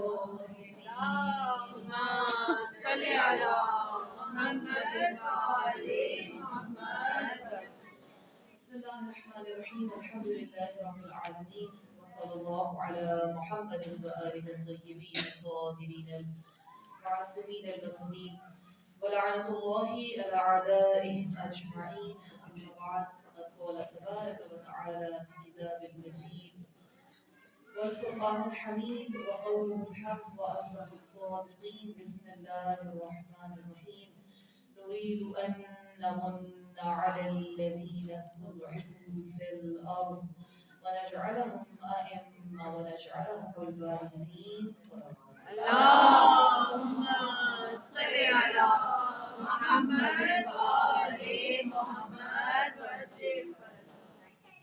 اللهم صل على محمد وآل محمد. بسم الله الرحمن الرحيم. الحمد لله رب العالمين، وصلى الله على محمد وآله الطيبين الطاهرين المعصومين المظلومين، ولعنة الله على أعدائهم أجمعين. أما بعد، فقد قال تبارك وتعالى في كتاب المجيد والقرآن الحميد وقوله الحق وأصدق الصادقين. بسم الله الرحمن الرحيم. نريد أن نمن على الذين استضعفوا في الأرض ونجعلهم أئمة ونجعلهم الوارثين. اللهم صل على محمد وآل محمد وسلم.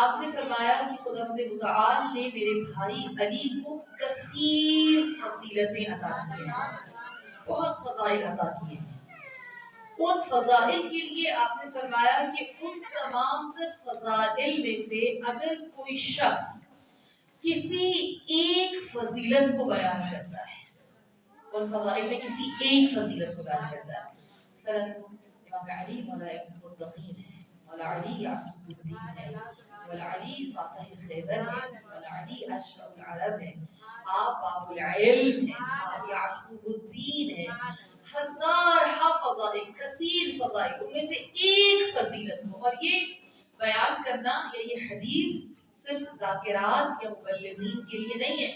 آپ نے فرمایا کہ خداوند متعال نے میرے بھائی علی کو کثیر فضیلتیں عطا کی ہیں، بہت فضائل عطا کیے ہیں۔ ان فضائل کے لیے آپ نے فرمایا کہ ان تمام تر فضائل میں سے اگر کوئی شخص کسی ایک فضیلت کو بیان کرتا ہے، ان فضائل میں کسی ایک فضیلت کو بیان کرتا ہے، مثلا امام علی مولا المتقین ہے، مولا علی یعصب الدین ہے، مولا علی فاتح خیبر ہے، مولا علی اشرف العرب ہے، آپ باب العلم ہے، آپ یعصب الدین ہے، ہزار فضائل، کثیر فضائل، ان میں سے ایک فضیلت ہو، اور یہ بیان کرنا یا یہ حدیث صرف ذاکرات یا مبلغین کے لیے نہیں ہے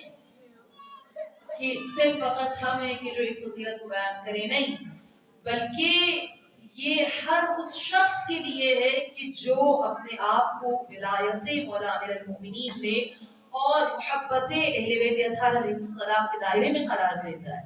کہ صرف فقط ہم ہیں کہ جو اس فضیلت کو بیان کریں، نہیں، بلکہ یہ ہر اس شخص کے لیے ہے کہ جو اپنے آپ کو ولایت مولا امیر المومنین میں اور محبت اہل بیت اطہار علیہ السلام کے دائرے میں قرار دیتا ہے۔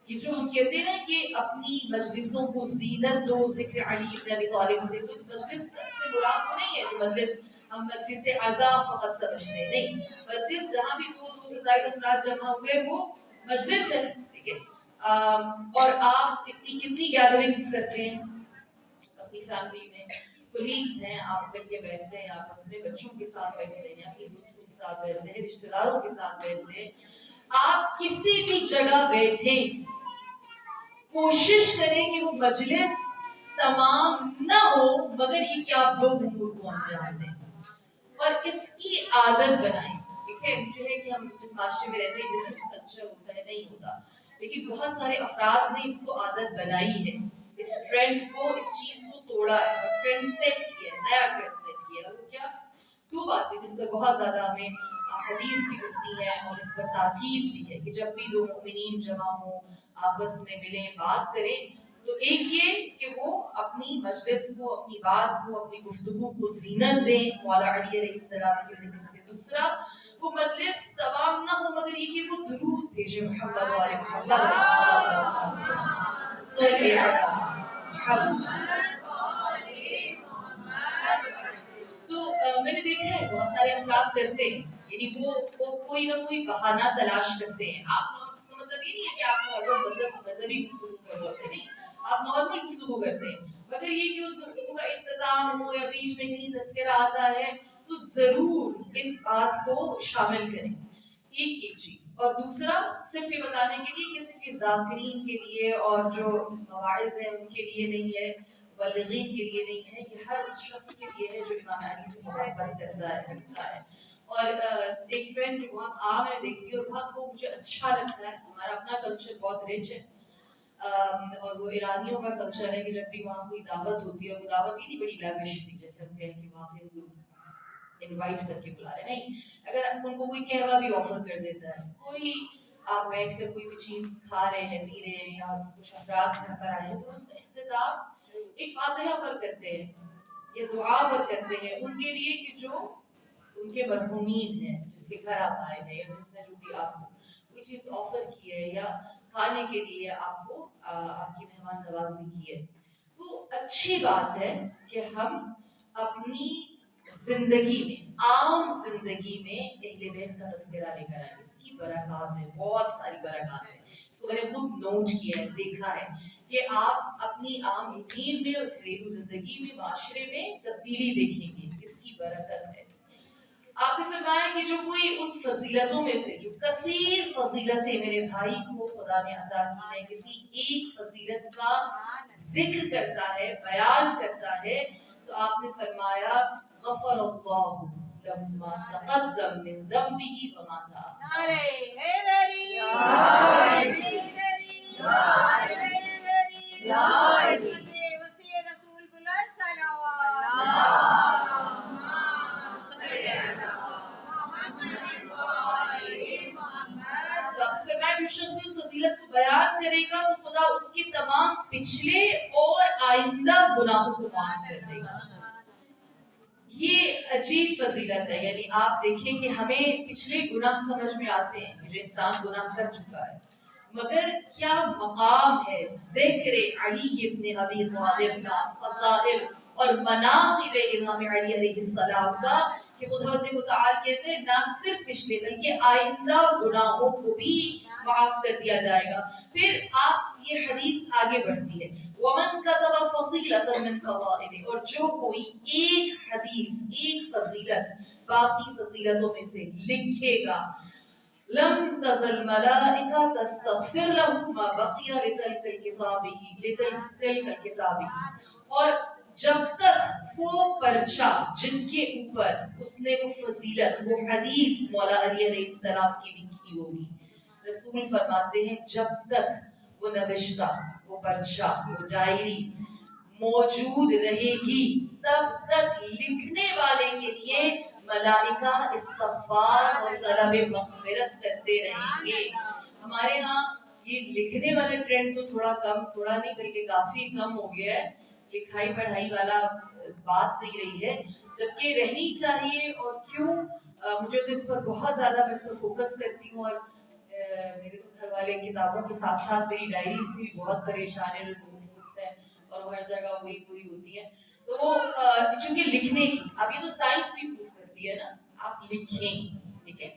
یہ جو ہم کہتے ہیں کہ اپنی مجلسوں کو زینت دو ذکر علی بن ابی طالب سے، تو اس مجلس سے مراد نہیں ہے کہ مجلس ہم مجلس عزا فقط سمجھتے ہیں، نہیں، مجلس جہاں بھی دو سے زائد افراد جمع ہوئے وہ مجلس ہے، ٹھیک ہے۔ اور آپ کتنی گیدرنگز کرتے ہیں اپنی فیملی میں، کولیگز ہیں، آپ مل کے بیٹھتے ہیں، آپس میں بچوں کے ساتھ بیٹھتے ہیں، اپنی دوستوں کے ساتھ بیٹھتے ہیں، رشتہ داروں کے ساتھ بیٹھتے ہیں، آپ کسی بھی جگہ بیٹھیں، کوشش کریں کہ وہ مجلس تمام نہ ہو مگر یہ کہ آپ دو امور کو انجام دیں اور اس کی عادت بنائیں۔ دیکھیں جو ہے کہ ہم جس معاشرے میں رہتے ہیں یہ کلچر ہوتا ہے، نہیں ہوتا، لیکن بہت سارے افراد نے اس کو عادت بنائی ہے، اس ٹرینڈ کو، اس چیز کو توڑا ہے اور ٹرینڈ سیٹ کیا ہے، نیا ٹرینڈ سیٹ کیا ہے۔ وہ کیا؟ دو باتیں جس پر بہت زیادہ ہمیں حدیث بھی ملتی ہے اور اس پر تاکید بھی ہے کہ جب بھی دو مومنین جمع ہوں، آپس میں ملیں، بات کریں، تو ایک یہ کہ وہ اپنی مجلس کو، اپنی بات کو، اپنی گفتگو کو زینت دیں مولا علی علیہ السلام کے ذکر سے۔ دوسرا، وہ مجلس تمام نہ ہو مگر یہ کہ وہ درود بھیجے محمد والے محمد صلی اللہ محمد۔ تو میں نے دیکھا ہے بہت سارے افراد کرتے ہیں، یعنی وہ کوئی نہ کوئی بہانہ تلاش کرتے ہیں۔ آپ اس کا مطلب یہ نہیں ہے کہ آپ مذہبی گفتگو کر رہے ہوتے، نہیں، آپ نارمل گفتگو کرتے ہیں، مگر یہ کہ اس گفتگو کا اختتام ہو یا بیچ میں کہیں تذکرہ آتا ہے تو ضرور اس بات کو شامل کریں، ایک ایک چیز۔ اور دوسرا، صرف یہ بتانے کے لیے کہ صرف یہ ذاکرین کے لیے اور جو مواعظ ہیں ان کے لیے نہیں ہے، مبلغین کے لیے نہیں ہے، یہ ہر اس شخص کے لیے ہے جو امام علی سے محبت کرتا ہے۔ اور ایک ٹرینڈ جو بہت عام ہے دیکھتی اور بہت وہ مجھے اچھا لگتا ہے، ہمارا اپنا کلچر بہت رچ ہے، اور وہ ایرانیوں کا کلچر ہے کہ جب بھی وہاں کوئی دعوت ہوتی ہے، وہ دعوت ہی نہیں بڑی لیوش تھی جیسے ہم کہیں کہ وہاں پہ انوائٹ کر کے بلا رہے، نہیں، اگر ان کو کوئی قہوہ بھی آفر کر دیتا ہے، کوئی آپ بیٹھ کر کوئی بھی چیز کھا رہے ہیں، پی رہے ہیں، یا کچھ افراد گھر پر آئے ہیں تو اس کا اختتام ایک فاتحہ پر کرتے ہیں یا دعا پر کرتے ہیں ان کے لیے کہ جو ان کے مرحومین ہیں، جس کے گھر آپ آئے ہیں یا جس نے جو بھی آپ کو کوئی چیز آفر کی ہے یا کھانے کے لیے آپ کو آپ کی مہمان نوازی کی ہے۔ تو اچھی بات ہے کہ ہم اپنی زندگی میں، عام زندگی میں اہل بیت کا تذکرہ لے کر آئیں، اس کی برکات ہے، بہت ساری برکات ہیں، اس کو میں نے خود نوٹ کیا ہے، دیکھا ہے کہ آپ اپنی عام روٹین میں اور گھریلو زندگی میں، معاشرے میں تبدیلی دیکھیں گے، اس کی برکت ہے۔ آپ نے فرمایا کہ جو کوئی ان فضیلتوں میں سے، جو کثیر فضیلتیں میرے بھائی کو خدا نے عطا کی ہیں، کسی ایک فضیلت کا ذکر کرتا ہے، بیان کرتا ہے، تو آپ نے فرمایا غفر اللہ لہ ما تقدم من ذنبہ وما تأخر۔ نعرہ حیدری، نعرہ حیدری، نعرہ حیدری، نعرہ وسیع رسول بلند صلوات جو شخص اس فضیلت کو بیان کرے گا تو خدا اس کے تمام پچھلے اور آئندہ گناہوں کو معاف کر دے گا۔ یہ عجیب فضیلت ہے، یعنی آپ دیکھیں کہ ہمیں پچھلے گناہ سمجھ میں آتے ہیں جو انسان گناہ کر چکا ہے، مگر کیا مقام ہے ذکر علی ابن ابی طالب کا، فضائل اور مناقب امام علی علیہ السلام کا کہ خدا متعال کہتے ہیں نہ صرف پچھلے بلکہ آئندہ گناہوں کو بھی معاف کر دیا جائے گا. پھر آپ یہ حدیث آگے بڑھتی ہے ومن كتب فضیلۃ من فضائل، اور جو کوئی ایک حدیث ایک فضیلت باقی فضیلتوں میں سے لکھے گا لم تزل ملائکہ تستغفر له ما بقی لتلک الکتاب، اور جب تک وہ پرچہ جس کے اوپر اس نے وہ فضیلت وہ حدیث مولا علی علیہ السلام کی لکھی ہوگی، رسول فرماتے ہیں جب تک وہ نوشتہ وہ پرچہ وہ ڈائری موجود رہے گی تب تک لکھنے والے کے لیے ملائکہ استغفار اور طلب مغفرت کرتے رہیں گے. ہمارے ہاں یہ لکھنے والے ٹرینڈ تو تھوڑا نہیں بلکہ کافی کم ہو گیا ہے. لکھائی پڑھائی والا بات نہیں رہی ہے جبکہ رہنی چاہیے. اور کیوں مجھے تو اس پر بہت زیادہ میں اس پر فوکس کرتی ہوں. اور میرے تو گھر والے کتابوں کے ساتھ ساتھ میری ڈائریز بھی بہت پریشان ہیں اور ہر جگہ وہی پوری ہوتی ہے. تو وہ چونکہ لکھنے کی اب یہ تو سائنس بھی پروف کرتی ہے نا، آپ لکھیں ٹھیک ہے.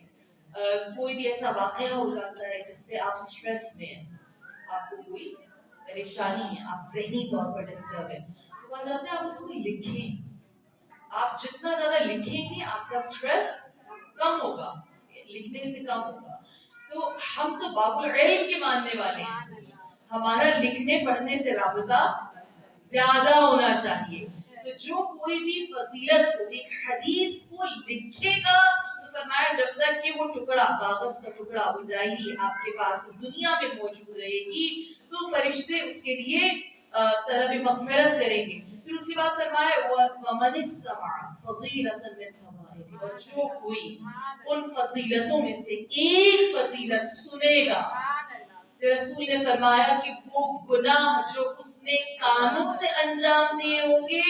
کوئی بھی ایسا واقعہ ہو جاتا ہے جس سے آپ سٹریس میں ہیں، آپ کو کوئی پریشانی ہے، آپ ذہنی طور پر ڈسٹرب ہیں، تو بات آتا ہے آپ اس کو لکھیں. آپ جتنا زیادہ لکھیں گے آپ کا سٹریس کم ہوگا، لکھنے سے کم ہوگا. تو ہم تو باب العلم کے ماننے والے ہیں، ہمارا لکھنے پڑھنے سے رابطہ زیادہ ہونا چاہیے. تو جو کوئی بھی فضیلت کو ایک حدیث کو لکھے گا تو فرمایا جب تک کہ وہ ٹکڑا کاغذ کا ٹکڑا وہ ڈائری آپ کے پاس اس دنیا میں موجود رہے گی تو فرشتے اس کے لیے طلب مغفرت کریں گے. پھر اس کے بعد فرمایا وَمَنِ اسْتَمَعَ فَضِيلَةً مِّن فَضَائِلِ، اور جو کوئی ان فضیلتوں میں سے ایک فضیلت سنے گا، رسول نے فرمایا کہ وہ گناہ جو اس نے کانوں سے انجام دیے ہوں گے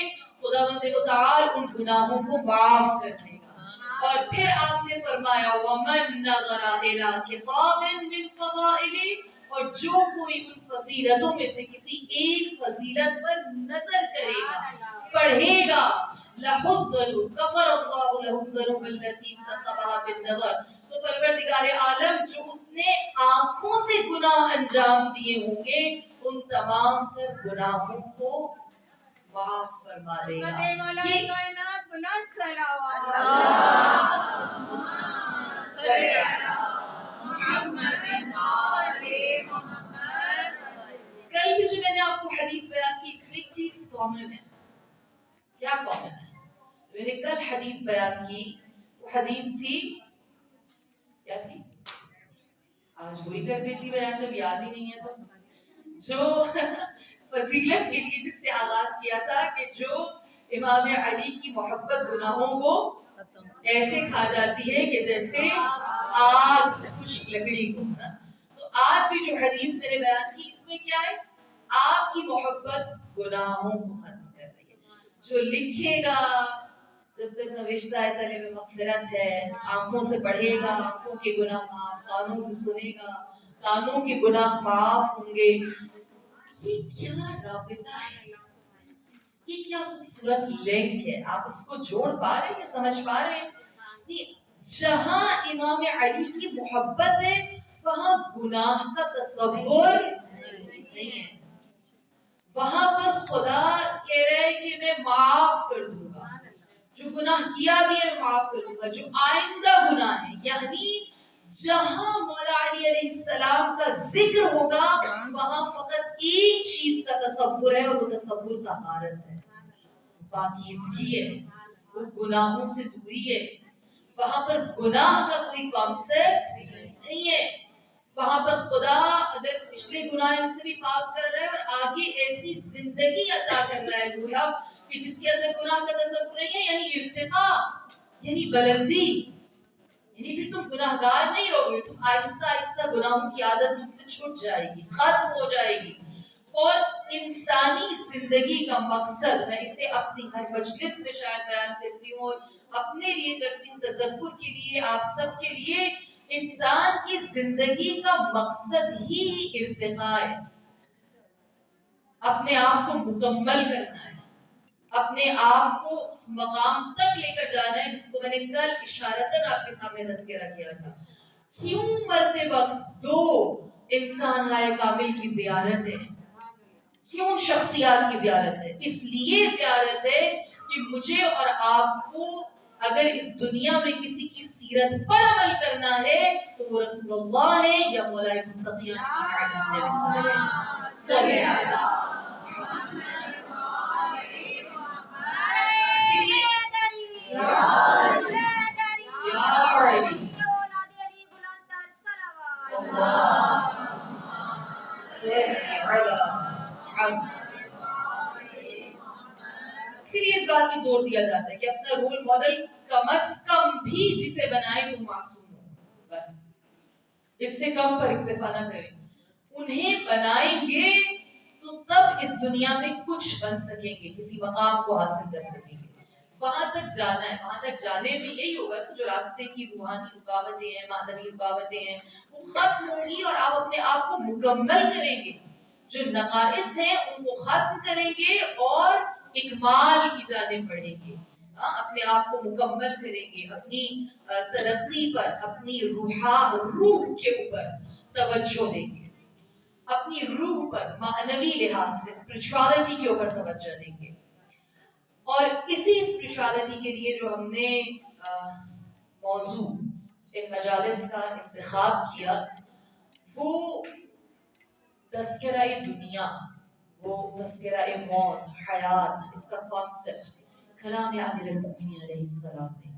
خداوند متعال ان گناہوں کو معاف کر دے گا. اور پھر آپ نے فرمایا وَمَن نَظَرَ إِلَىٰ كِتَابٍ مِّن فَضَائِلِ، اور جو کوئی ان فضیلتوں میں سے کسی ایک فضیلت پر نظر کرے گا پڑھے گا لَحُضَّلُ كَفَرَ اللَّهُ لَهُ الذَّنُوبَ الَّتِي اكْتَسَبَهَا بِالنَّظَرِ، تو پروردگار عالم جو اس نے آنکھوں سے گناہ انجام دیے ہوں گے ان تمام تر گناہوں کو معاف فرما دے گا. کل بھی جو میں نے آپ کو حدیث بیان کی اس میں ایک چیز کامن ہے. کیا کامن ہے؟ میں نے کل حدیث بیان کی، وہ حدیث تھی کیا تھی؟ آج وہی کر دیتی بیان جب یاد ہی نہیں ہے. تو جو فضیلت کے لیے جس سے آغاز کیا تھا کہ جو امام علی کی محبت گناہوں کو ایسے کھا جاتی ہے کہ جیسے آگ خشک لکڑی کو. تو آج بھی جو حدیث میں نے بیان کی اس میں کیا ہے؟ آپ کی محبت گناہوں کو ختم کر رہی ہے. جو لکھے گا جب تک نوشتہ ہے طلب مغفرت ہے، آنکھوں سے پڑھے گا آنکھوں کے گناہ معاف، کانوں سے سنے گا کانوں کے گناہ معاف ہوں گے. یہ کیا رابطہ ہے، یہ کیا خوبصورت لنک ہے. آپ اس کو جوڑ پا رہے ہیں، سمجھ پا رہے ہیں؟ جہاں امام علی کی محبت ہے وہاں گناہ کا تصور نہیں ہے. وہاں پر خدا کہہ رہے ہیں کہ میں معاف کر دوں گا، جو گناہ کیا بھی ہے معاف کر دوں گا، جو آئندہ گناہ ہے. یعنی جہاں مولا علی علیہ السلام کا ذکر ہوگا وہاں فقط ایک چیز کا تصور ہے اور وہ تصور طہارت ہے، پاکیزگی ہے، وہ گناہوں سے دوری ہے. وہاں پر گناہ کا کوئی کانسیپٹ نہیں ہے. وہاں پر خدا اگر پچھلے گناہ سے بھی پاک کر رہا ہے اور آگے ایسی زندگی عطا کر رہا ہے گویا کہ جس کے اندر گناہ کا تصور نہیں ہے. یعنی ارتقاء، یعنی بلندی، یعنی پھر تم گناہگار نہیں رہو گے، تم آہستہ آہستہ گناہوں کی عادت تم سے چھوٹ جائے گی، ختم ہو جائے گی. اور انسانی زندگی کا مقصد میں اسے اپنی ہر مجلس میں شاید بیان کرتی ہوں اور اپنے لیے کرتی ہوں، تذکر کے لیے، آپ سب کے لیے. انسان کی زندگی کا مقصد ہی ارتقاء ہے، اپنے آپ کو مکمل کرنا ہے. اپنے آپ کو اس مقام تک لے کر جانا ہے جس کو میں نے کل اشارتاً آپ کے سامنے تذکرہ کیا تھا. کیوں مرتے وقت دو انسان لائے کامل کی زیارت ہے؟ کیوں شخصیات کی زیارت ہے؟ اس لیے زیارت ہے کہ مجھے اور آپ کو اگر اس دنیا میں کسی کی سیرت پر عمل کرنا ہے تو وہ رسول اللہ ہے یا مولا متقیان صلی اللہ. اسی لیے اس بات پہ زور دیا جاتا ہے کہ اپنا رول ماڈل کم از کم بھی جسے بنائے تو معصوم ہو. بس اس سے کم پر اکتفا نہ کریں. انہیں بنائیں گے تو تب اس دنیا میں کچھ بن سکیں گے, کسی مقام کو حاصل کر سکیں گے. وہاں تک جانا ہے, وہاں تک جانے میں یہی ہوگا کہ جو راستے کی روحانی رکاوٹیں ہیں, معدنی رکاوٹیں ہیں, وہ ختم ہوں گی اور آپ اپنے آپ کو مکمل کریں گے. جو نقائص ہیں ان کو ختم کریں گے اور اکمال کی جانب بڑھیں گے. اپنے آپ کو مکمل کریں گے, اپنی ترقی پر, اپنی روح کے اوپر توجہ دیں گے, اپنی روح پر معنوی لحاظ سے اسپرچوالٹی کے اوپر توجہ دیں گے. اور اسی اسپرچوالٹی کے لیے جو ہم نے موضوع ان مجالس کا انتخاب کیا وہ تذکرہ دنیا, وہ تذکرہ موت, حیات, اس کا کانسیپٹ کلام امیر المؤمنین علیہ السلام میں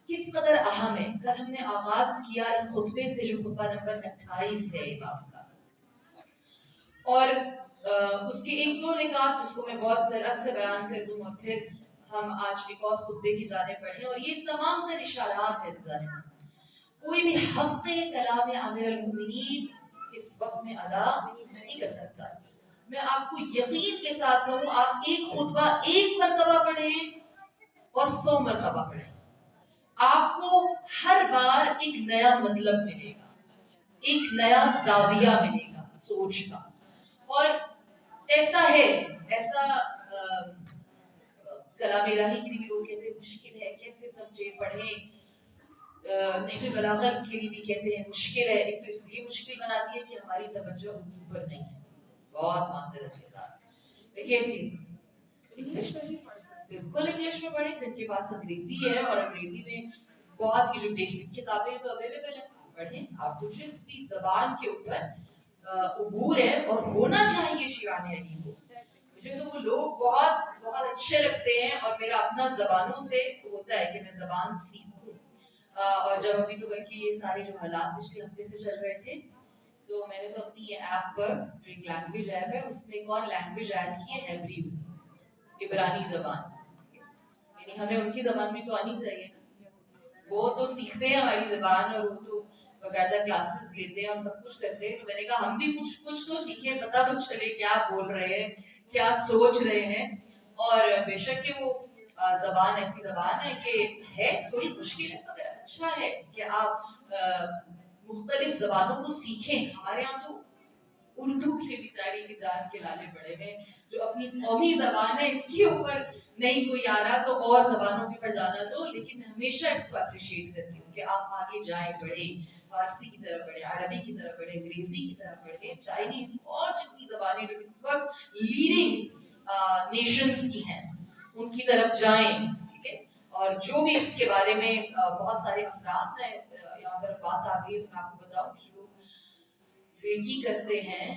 کس قدر اہم ہے. کل ہم نے آغاز کیا ایک خطبے سے جو خطبہ نمبر 28 ہے امام کا, اور اس کے ایک دو نکات جس کو میں بہت ذرا سے بیان کر دوں اور پھر ہم آج ایک اور خطبے کی جانب بڑھیں. اور یہ تمام تر اشارات ہیں جانب کوئی بھی حق کلام امیر المؤمنین اس وقت میں ادا نہیں کر سکتا. میں آپ کو یقین کے ساتھ کہوں, آپ ایک خطبہ ایک مرتبہ پڑھیں اور 100 مرتبہ پڑھیں, آپ کو ہر بار ایک نیا مطلب ملے گا, ایک نیا زاویہ ملے گا سوچ کا. اور ایسا ہے, ایسا کلام الہی کے لیے بھی لوگ کہتے ہیں مشکل ہے, کیسے سمجھے پڑھیں. نہج بلاغت کے لیے بھی کہتے ہیں مشکل ہے. ایک تو اس لیے مشکل بناتی ہے کہ ہماری توجہ اردو پر نہیں ہے, بہت معذرت کے ساتھ. لیکن انگلش میں بھی بالکل انگلش میں پڑھیں, جن کے پاس انگریزی ہے اور انگریزی میں بہت کی جو بیسک کتابیں تو اویلیبل ہیں پڑھیں. آپ کو جس بھی زبان کے اوپر عبور ہے اور ہونا چاہیے شیعان علی کو. مجھے تو وہ لوگ بہت بہت اچھے لگتے ہیں اور میرا اپنا زبانوں سے ہوتا ہے کہ میں زبان سیکھوں. اور جب ابھی تو بلکہ یہ سارے جو حالات پچھلے ہفتے سے چل رہے تھے تو میں نے تو اپنی یہ ایپ پر جو ایک لینگویج ایپ ہے اس میں ایک اور لینگویج ایڈ کی ہے, ہیبریو, عبرانی زبان. یعنی ہمیں ان کی زبان بھی تو آنی چاہیے نا, وہ تو سیکھتے ہیں ہماری زبان اور وہ تو باقاعدہ کلاسز لیتے ہیں اور سب کچھ کرتے ہیں. تو میں نے کہا ہم بھی کچھ تو سیکھیں, پتہ تو چلے کیا بول رہے ہیں, کیا سوچ رہے ہیں. اور بے شک کہ وہ زبان ایسی زبان ہے کہ ہے تھوڑی مشکل ہے مگر اچھا ہے کہ آپ مختلف زبانوں کو سیکھیں. ہمارے یہاں تو اردو کے بیچاری کی جان کے لالے پڑے ہیں, جو اپنی قومی زبان ہے اس کے اوپر نہیں کوئی آ رہا تو اور زبانوں کے پر جانا دو. لیکن میں ہمیشہ اس کو اپریشیٹ کرتی ہوں کہ آپ آگے جائیں, بڑھیں, فارسی کی طرف بڑھیں, عربی کی طرف بڑھیں, انگریزی کی طرف بڑھیں, چائنیز اور جتنی زبانیں جو اس وقت لیڈنگ نیشنز کی ہیں ان کی طرف جائیں. ٹھیک ہے, اور جو بھی اس کے بارے میں بہت سارے افراد ہیں یہاں پر بات آ گئی ہے تو میں آپ کو بتاؤں جو ریکی کرتے ہیں,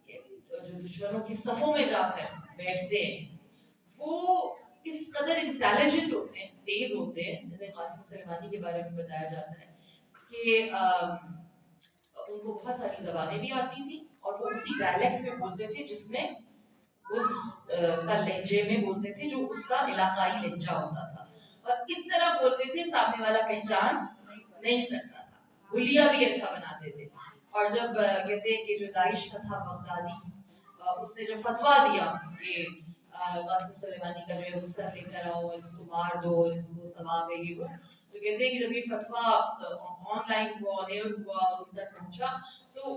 جو دشمنوں کی صفوں میں جا کر بیٹھتے ہیں, وہ اس قدر انٹیلیجنٹ ہوتے ہیں, تیز ہوتے ہیں. جیسے قاسم سلیمانی کے بارے میں بتایا جاتا ہے کہ ان کو بہت ساری زبانیں بھی آتی تھیں اور وہ اسی ڈائلیکٹ میں بولتے تھے جس میں اس کا لہجے میں بولتے تھے جو اس کا علاقائی لہجہ ہوتا تھا, اور اس طرح بولتے تھے سامنے والا پہچان نہیں سکتا تھا. حلیہ بھی ایسا بناتے تھے. اور جب کہتے ہیں کہ جو داعش کا تھا بغدادی, اس نے جب فتویٰ دیا کہ قاسم سلیمانی کا جو ہے اس طرح لے کر آؤ, اس کو مار دو, اس کو ثواب ہے یہ وہ, تو کہتے ہیں کہ جب یہ فتویٰ آن لائن ہوا, آن ایئر ہوا, ان تک پہنچا تو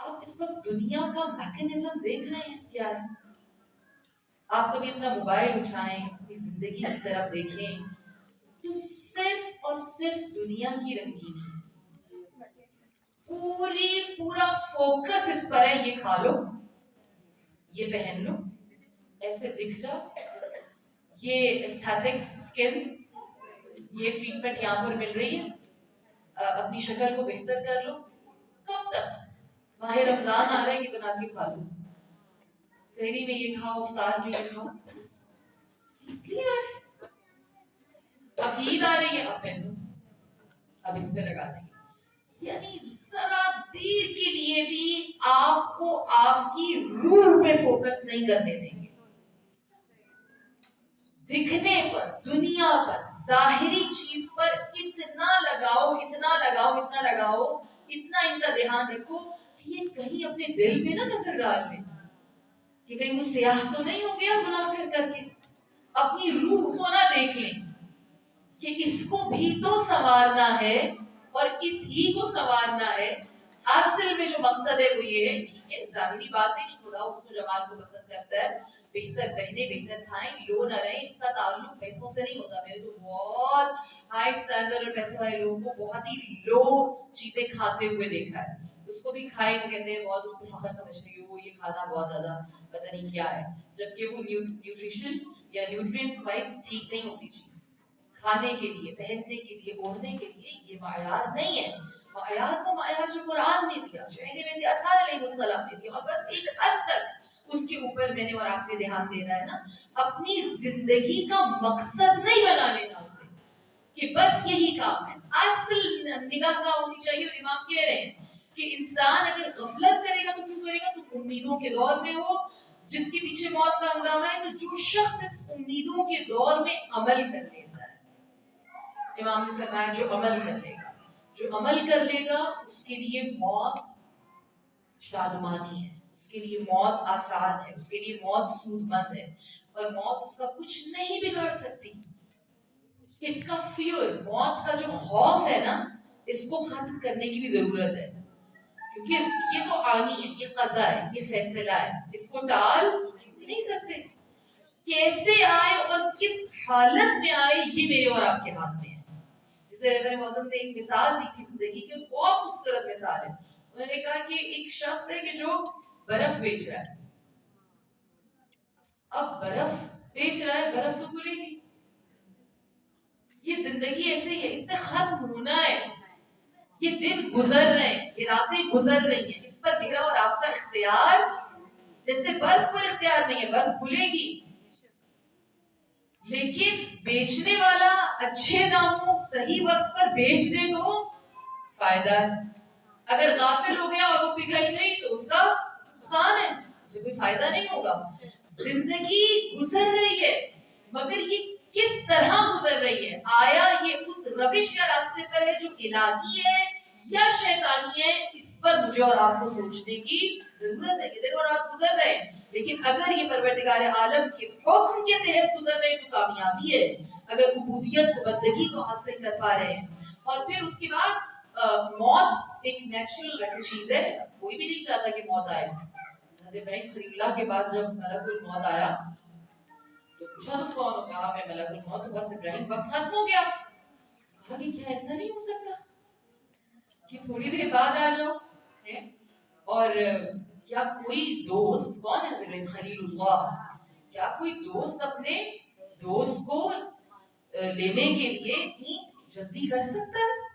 آپ اس وقت دنیا کا میکینزم دیکھ رہے ہیں کیا ہے؟ آپ کبھی اپنا موبائل اٹھائیں، اپنی زندگی کی طرف دیکھیں تو صرف اور صرف دنیا کی رنگینی ہے، پورا فوکس اس پر ہے، یہ کھا لو، یہ پہن لو، ایسے دکھ جاؤ، یہ ایستھیٹکس اسکن، یہ ٹریٹمنٹ یہاں پر مل رہی ہے، اپنی شکل کو بہتر کر لو. کب تک؟ ماہ رمضان آ رہا ہے، یہ بنا کے کھا لو، سحری میں یہ کھاؤ، افطار میں یہ کھاؤ. اب عید آ رہی ہے، اب پہنو، اب اس پہ لگا دیں. یعنی ذرا دیر کے لیے بھی آپ کو آپ کی روح پہ فوکس نہیں کرنے دیں گے. دکھنے پر، دنیا پر، ظاہری چیز پر اتنا لگاؤ، اتنا لگاؤ، اتنا لگاؤ، اتنا ان کا دھیان رکھو کہ یہ کہیں اپنے دل پہ نہ نظر ڈال لیں کہ کہیں وہ سیاہ تو نہیں ہو گیا گناہ کر کے. اپنی روح کو نہ دیکھ لیں کہ اس کو بھی تو سنوارنا ہے اور اس ہی کو سنوارنا ہے. اصل میں جو مقصد ہے وہ یہ ہے، ٹھیک ہے ظاہری بات ہے کہ خدا اس کو جمال کو پسند کرتا ہے، بہتر پہنے، بہتر کھائیں، لو نہ رہیں، اس کا تعلق پیسوں سے نہیں ہوتا. میں نے تو بہت ہائی اسٹینڈرڈ اور پیسے والے لوگوں کو بہت ہی لو چیزیں کھاتے ہوئے دیکھا ہے. اس کو بھی کھائے تو کہتے ہیں بہت، اس کو فخر سمجھتے ہیں وہ یہ کھانا بہت زیادہ پتہ نہیں کیا ہے، جبکہ وہ نیوٹریشن یا نیوٹرینٹس وائز ٹھیک نہیں ہوتی چیز. کھانے کے لیے، پہننے کے لیے، اوڑھنے کے لیے یہ معیار نہیں ہے. معیار کو معیار جو قرآن نے دیا، جو اہل بیت اطہار علیہ السلام نے دیا، اور بس ایک حد تک اس کے اوپر میں نے اور آپ نے دھیان دینا ہے نا. اپنی زندگی کا مقصد نہیں بنا لینا اسے کہ بس یہی کام ہے. اصل نگاہ کا ہونی چاہیے. اور امام کہہ رہے ہیں کہ انسان اگر غفلت کرے گا تو کیوں کرے گا؟ تو امیدوں کے دور میں ہو جس کے پیچھے موت کا ہنگامہ ہے. تو جو شخص اس امیدوں کے دور میں عمل کر لیتا ہے، امام نے فرمایا جو عمل کر لے گا، جو عمل کر لے گا اس کے لیے موت شادمانی ہے، اس کے لیے موت آسان ہے، اس کے لیے موت سود مند ہے، اور موت اس کا کچھ نہیں بگاڑ سکتی. اس کا فیئر، موت کا جو خوف ہے نا، اس کو ختم کرنے کی بھی ضرورت ہے، کیونکہ یہ تو آنی ہے، یہ قضا ہے، یہ فیصلہ ہے، اس کو ٹال نہیں سکتے. کیسے آئے اور کس حالت میں آئے یہ میرے اور آپ کے ہاتھ میں ہے. جسے میں نے موسم نے ایک مثال دی تھی زندگی کی، بہت خوبصورت مثال ہے. انہوں نے کہا کہ ایک شخص ہے کہ جو برف بیچ رہا ہے. اب برف بیچ رہا ہے، برف تو کھلے گی. یہ زندگی ایسے ہی ہے، اس سے ختم ہونا ہے. یہ دن گزر رہے ہیں، یہ راتیں گزر رہی ہیں، اس پر میرا اور آپ کا اختیار جیسے برف پر اختیار نہیں ہے. برف کھلے گی، لیکن بیچنے والا اچھے داموں صحیح وقت پر بیچ دے تو فائدہ ہے. اگر غافل ہو گیا اور وہ پگھل گئی تو اس کا نقصان ہے، اسے کوئی فائدہ نہیں ہوگا. زندگی گزر رہی ہے، مگر یہ کس طرح گزر رہی ہے؟ آیا یہ اس روش یا راستے پر ہے جو الہی ہے یا شیطانی ہے؟ اس پر مجھے اور آپ کو سوچنے کی ضرورت ہے. کہ دن اور رات گزر رہے ہیں، لیکن اگر یہ پروردگار عالم کے حکم کے تحت گزر رہے ہیں تو کامیابی ہے. اگر عبودیت کو، بندگی کو حاصل کر پا رہے ہیں. اور پھر اس کے بعد موت ایک نیچرل ویسی چیز ہے، کوئی بھی نہیں چاہتا کہ موت آئے. حضرت ابراہیم خلیل اللہ کے پاس جب ملک الموت آیا تو پوچھا تو کون ہو؟ کہا میں ملک الموت ہوں. بس ابراہیم وقت ختم ہو گیا. کہا کہ کیا ایسا نہیں ہو سکتا کہ تھوڑی دیر بعد آ جاؤ؟ اور کیا کوئی دوست، کون ہے ابراہیم خلیل اللہ، کیا کوئی دوست اپنے دوست کو لینے کے لیے اتنی جلدی کر سکتا ہے؟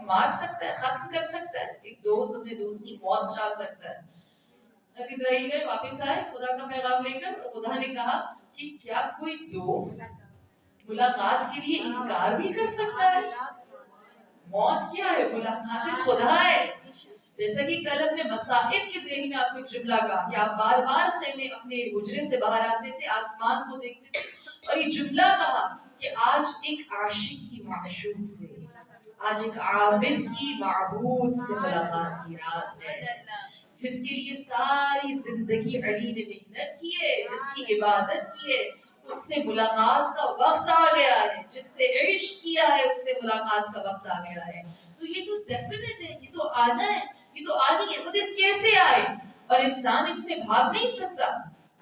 مار سکتا ہے، ختم کر سکتا ہے؟ ایک دوست اپنے دوست کی موت چاہ سکتا ہے. نبی اسرائیل گئے، واپس آئے خدا کا پیغام لے کر، اور خدا نے کہا کہ کیا کوئی دوست ملاقات کے لیے انکار بھی کر سکتا ہے؟ موت کیا ہے؟ ملاقات خدا ہے. جیسا کہ کل اپنے مصائب کے ذہن میں آپ کو ایک جملہ کہا کہ آپ بار بار خیمے اپنے حجرے سے باہر آتے تھے، آسمان کو دیکھتے تھے، اور یہ جملہ کہا کہ آج ایک عاشق کی معشوق سے، آج ایک عابد کی معبود سے ملاقات کی رات ہے، جس کے لیے ساری زندگی علی نے محنت کی ہے، جس کی عبادت کی ہے، اس سے ملاقات کا وقت آ گیا ہے. جس سے عشق کیا ہے اس سے ملاقات کا وقت آ گیا ہے. تو یہ تو ڈیفینیٹ ہے، یہ تو آنا ہے. یہ تو آنی ہے، مگر کیسے آئے اور انسان اس سے بھاگ نہیں سکتا.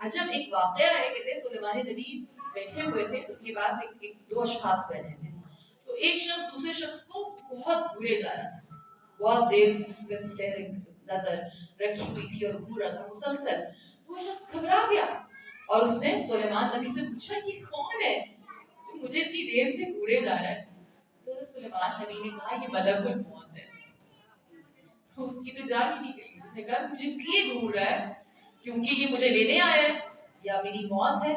عجب ایک واقعہ ہے، کہتے سلیمان نبی بیٹھے ہوئے تھے، ان کے پاس دو اشخاص بیٹھے تھے. تو ایک شخص دوسرے شخص کو بہت گھورے جا رہا تھا، بہت دیر سے اس پہ اسٹیئرنگ نظر رکھی ہوئی تھی اور گھور رہا تھا مسلسل. تو وہ شخص گھبرا گیا اور اس نے سلیمان نبی سے پوچھا کہ کون ہے جو مجھے اتنی دیر سے گھورے جا رہا ہے. تو سلیمان نبی نے کہا یہ ملک الموت ہے. تو اس کی تو جان ہی نہیں گئی. اس نے کہا مجھے اس لیے گھور رہا ہے کیونکہ یہ مجھے لینے آیا ہے یا میری موت ہے.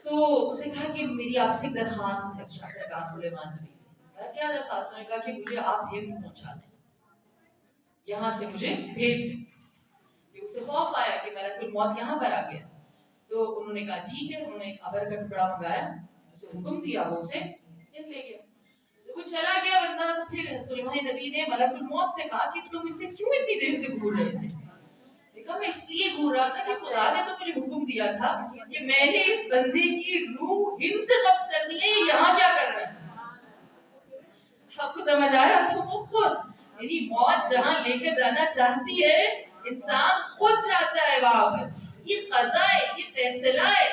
تو اس نے کہا کہ میری آپ سے درخواست ہے. اس شخص نے کہا سلیمان نبی سے کیا درخواست؟ نے کہا کہ مجھے آپ ہند پہنچا دیں، یہاں سے مجھے بھیج دیں. اسے خوف آیا کہ ملک الموت یہاں پر آ گیا. تو انہوں نے کہا ٹھیک ہے. انہوں نے ابر کا ٹکڑا منگایا، اسے حکم دیا، وہ اسے ہند لے گیا. وہ چلا گیا بندہ. تو پھر سلیمان نبی نے ملک الموت سے کہا کہ تم اسے کیوں اتنی دیر سے گھور رہے تھے؟ دیکھا میں اس لیے گھور رہا تھا کہ خدا نے تو مجھے حکم دیا تھا کہ میں نے اس بندے کی روح ہند سے قبض کرنی ہے، یہاں کیا کر رہا ہے؟ آپ کو سمجھ آیا؟ تو وہ خود یعنی موت جہاں لے کے جانا چاہتی ہے انسان خود جاتا ہے وہاں پر. یہ قضا ہے، یہ فیصلہ ہے.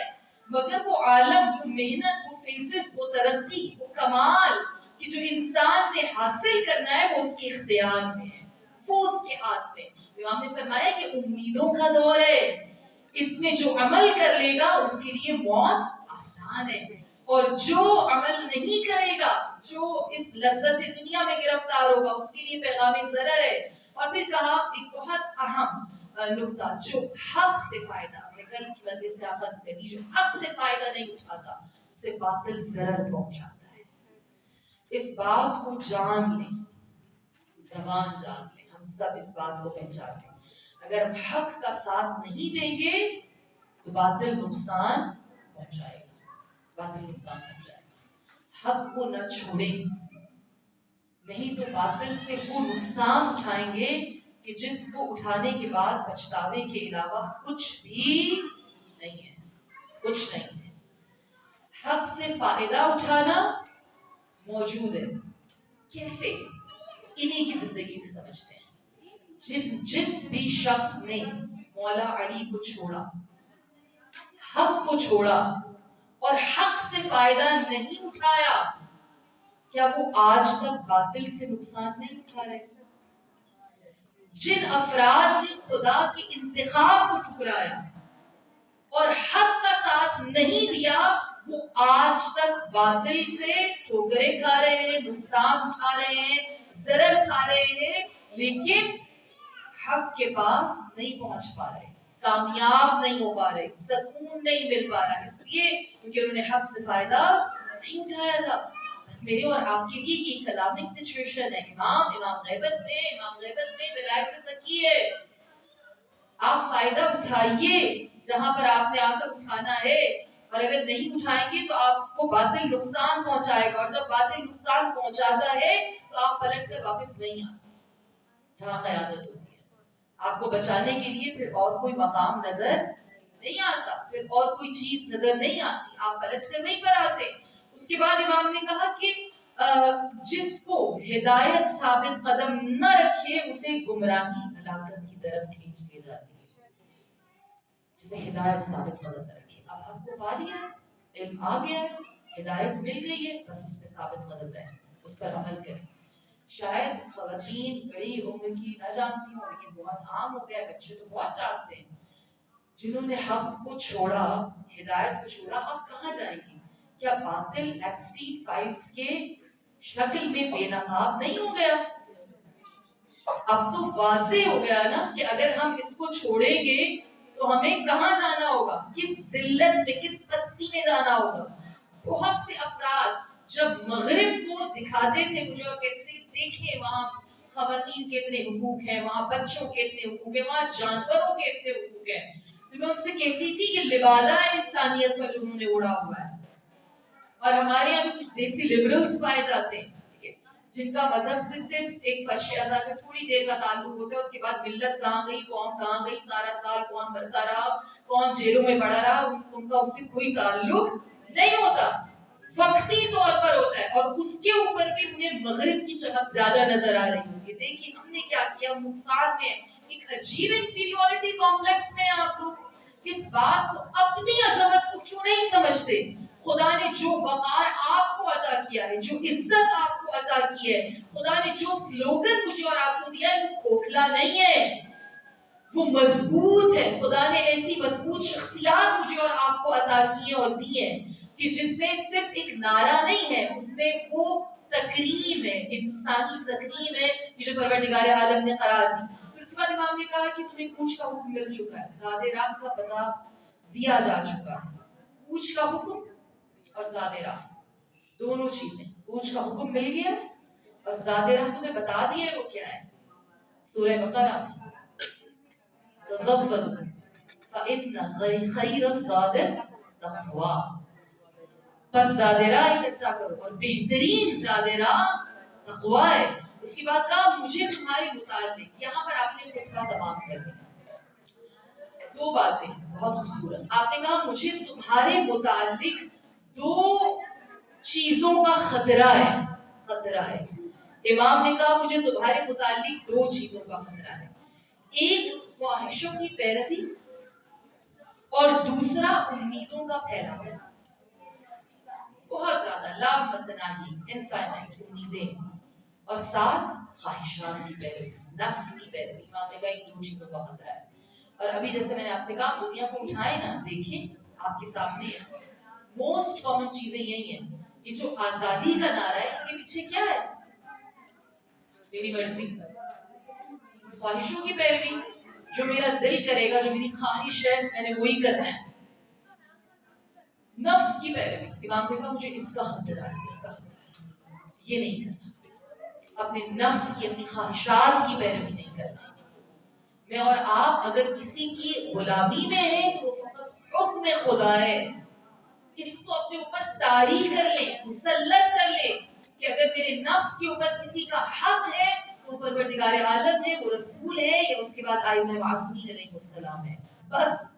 مگر وہ عالم، وہ محنت، وہ فیض، وہ ترقی، وہ کمال کہ جو انسان نے حاصل کرنا ہے وہ اس کے اختیار میں ہے، وہ اس کے ہاتھ میں. امام نے فرمایا کہ امیدوں کا دور ہے، اس میں جو عمل کر لے گا اس کے لیے موت آسان ہے، اور جو عمل نہیں کرے گا، جو اس لذت دنیا میں گرفتار ہوگا اس کے لیے پیغام ضرر ہے. اور پھر کہا ایک بہت اہم نقطہ، جو حق سے فائدہ، کل کی مجلس سے آخر کری، جو حق سے فائدہ نہیں اٹھاتا اسے باطل ضرر پہنچاتا ہے. اس بات کو جان لیں، زبان جان لیں، ہم سب اس بات کو پہچان لیں. اگر ہم حق کا ساتھ نہیں دیں گے تو باطل نقصان پہنچائے گا، باطل نقصان پہنچائے گا. حق کو نہ چھوڑیں، نہیں تو باطل سے وہ نقصان اٹھائیں گے کہ جس کو اٹھانے کے بعد پچھتاوے کے علاوہ کچھ بھی نہیں ہے، کچھ نہیں ہے. حق سے فائدہ اٹھانا موجود ہے. کیسے؟ انہی کی زندگی سے سمجھتے ہیں. جس بھی شخص نے مولا علی کو چھوڑا، حق کو چھوڑا اور حق سے فائدہ نہیں اٹھایا، کیا وہ آج تک باطل سے نقصان نہیں اٹھا رہے؟ جن افراد نے خدا کے انتخاب کو ٹھکرایا اور حق کا ساتھ نہیں دیا، وہ آج تک باطل سے ٹھوکریں کھا رہے ہیں، نقصان اٹھا رہے ہیں، ضرر کھا رہے ہیں، لیکن حق کے پاس نہیں پہنچ پا رہے، کامیاب نہیں ہو پا رہے، سکون نہیں مل پا رہا. اس لیے کیونکہ انہوں نے حق سے فائدہ نہیں اٹھایا تھا. بس میرے اور آپ کے لیے یہ کلامک سچویشن ہے. امام غیبت نے ولایت سے تکی ہے. آپ فائدہ اٹھائیے جہاں پر آپ نے آ کر اٹھانا ہے، اور اگر نہیں اٹھائیں گے تو آپ کو باطل نقصان پہنچائے گا، اور جب باطل نقصان پہنچاتا ہے تو آپ پلٹ کر واپس نہیں آتے جہاں قیادت ہوتی ہے. آپ کو بچانے کے لیے پھر اور کوئی مقام نظر نہیں آتا، پھر اور کوئی چیز نظر نہیں آتی، آپ پلٹ کر نہیں پر آتے. اس کے بعد امام نے کہا کہ جس کو ہدایت ثابت قدم نہ رکھے اسے گمراہی ہلاکت کی طرف کھینچ لے جاتی ہے. جسے ہدایت ثابت قدم نہ رکھے. اب ہم کو پا لیا، علم آ گیا ہے، ہدایت مل گئی ہے، بس اس پہ ثابت قدم رہیں، اس پر عمل کریں. شاید خواتین بڑی عمر کی نہ جانتی ہوں، لیکن بہت عام ہو گیا، بچے تو بہت جانتے ہیں. جنہوں نے حق کو چھوڑا، ہدایت کو چھوڑا، اب کہاں جائیں گی؟ کیا باطل ایپسٹین فائلز کے شکل میں بے نقاب نہیں ہو گیا؟ اب تو واضح ہو گیا نا کہ اگر ہم اس کو چھوڑیں گے تو ہمیں کہاں جانا ہوگا، کس ذلت میں، کس پستی میں جانا ہوگا. بہت سے افراد جب مغرب کو دکھاتے تھے مجھے اور کہتے تھے دیکھیں وہاں خواتین کے اتنے حقوق ہیں، وہاں بچوں کے اتنے حقوق ہیں، وہاں جانوروں کے اتنے حقوق ہیں، تو میں ان سے کہتی تھی کہ لبادہ ہے انسانیت کا جو انہوں نے اڑا ہوا ہے. اور ہمارے یہاں بھی کچھ دیسی لبرلز پائے جاتے ہیں جن کا مذہب سے صرف ایک فرش ادا کا تھوڑی دیر کا تعلق ہوتا ہے، اس کے بعد ملت کہاں گئی، قوم کہاں گئی، سارا سال کون مرتا رہا، کون جیلوں میں پڑا رہا، ان کا اس سے کوئی تعلق نہیں ہوتا. وقتی طور پر ہوتا ہے اور اس کے اوپر بھی انہیں مغرب کی چمک زیادہ نظر آ رہی ہوگی. دیکھیے ہم نے کیا کیا, نقصان میں ایک عجیب انفیریورٹی کمپلیکس میں آپ لوگ اس بات کو, اپنی عظمت کو کیوں نہیں سمجھتے؟ خدا نے جو وقار آپ کو عطا کیا ہے, جو عزت آپ کو عطا کی ہے, خدا نے جو سلوگن مجھے اور آپ کو دیا ہے, وہ کھوکھلا نہیں ہے, وہ مضبوط ہے. خدا نے ایسی مضبوط شخصیات مجھے اور آپ کو عطا کی ہے اور دی ہے کہ جس میں صرف ایک نعرہ نہیں ہے, اس میں وہ تکریم ہے, انسانی تکریم ہے جو پروردگار عالم نے قرار دی. پھر اس کے بعد امام نے کہا کہ تمہیں کوچ کا حکم مل چکا ہے, زاد راہ کا پتہ دیا جا چکا ہے. کوچ کا حکم اور زاد راہ دونوں چیزیں, کوچ کا حکم مل گیا اور زاد راہ تمہیں بتا دیا ہے وہ کیا ہے. سورہ بقرہ تزودوا فإن خیر الزاد التقوی, بس زاد راہ اکٹھا کرو اور بہترین زاد راہ تقوی ہے. اس کے بعد کہا مجھے تمہارے متعلق, یہاں پر آپ نے خطبہ تمام کر دیا. دو باتیں بہت خوبصورت. آپ نے کہا مجھے تمہارے متعلق دو چیزوں کا خطرہ ہے, خطرہ ہے. امام نے کہا مجھے تمہارے متعلق دو چیزوں کا خطرہ ہے, ایک خواہشوں کی پیروی اور دوسرا امیدوں کا پھیلاوا. بہت زیادہ لام متناہی انفائنائٹ امیدیں اور ساتھ خواہشات کی پیروی, نفس کی پیروی. امام نے کہا ان دو چیزوں کا خطرہ ہے. اور ابھی جیسے میں نے آپ سے کہا دنیا کو اٹھائے نا, دیکھیں آپ کے سامنے ہے, موسٹ کامن چیزیں یہی ہیں. یہ جو آزادی کا نعرہ ہے اس کے پیچھے کیا ہے؟ میری مرضی, خواہشوں کی پیروی, جو میرا دل کرے گا, جو میری خواہش ہے میں نے وہی کرنا ہے. نفس کی پیروی, امام نے کہا مجھے اس کا خطرہ ہے, اس کا خطرہ ہے, یہ نہیں کرنا. اپنے نفس کی, اپنی خواہشات کی پیروی نہیں کرنا. میں اور آپ اگر کسی کی غلامی میں ہیں تو وہ فقط حکم خدا ہے. اس کو اپنے اوپر طاری کر لیں, مسلط کر لیں کہ اگر میرے نفس کے اوپر کسی کا حق ہے وہ پروردگار عالم ہے, وہ رسول ہے, یا اس کے بعد آئمہ معصومین علیہ السلام ہے. بس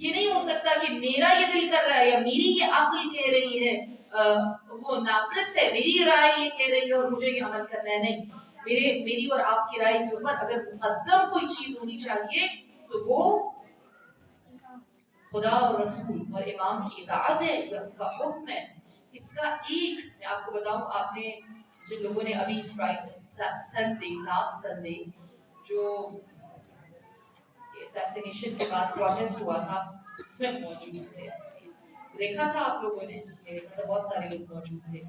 یہ نہیں ہو سکتا کہ میرا یہ دل کر رہا ہے یا میری یہ عقل کہہ رہی ہے وہ ناقص ہے, میری رائے یہ کہہ رہی ہے اور مجھے یہ عمل کرنا ہے. نہیں, میری اور آپ کی رائے کے اوپر اگر مقدم کوئی چیز ہونی چاہیے تو وہ خدا اور رسول اور امام کی اطاعت ہے, یہ ان کا حکم ہے. اس کا ایک میں آپ کو بتاؤں, آپ نے جن لوگوں نے ابھی سنڈے لاسٹ سنڈے جو اسیسینیشن کے بعد پروٹیسٹ ہوا تھا اس میں موجود تھے, دیکھا تھا آپ لوگوں نے, میرے مطلب بہت سارے لوگ موجود تھے.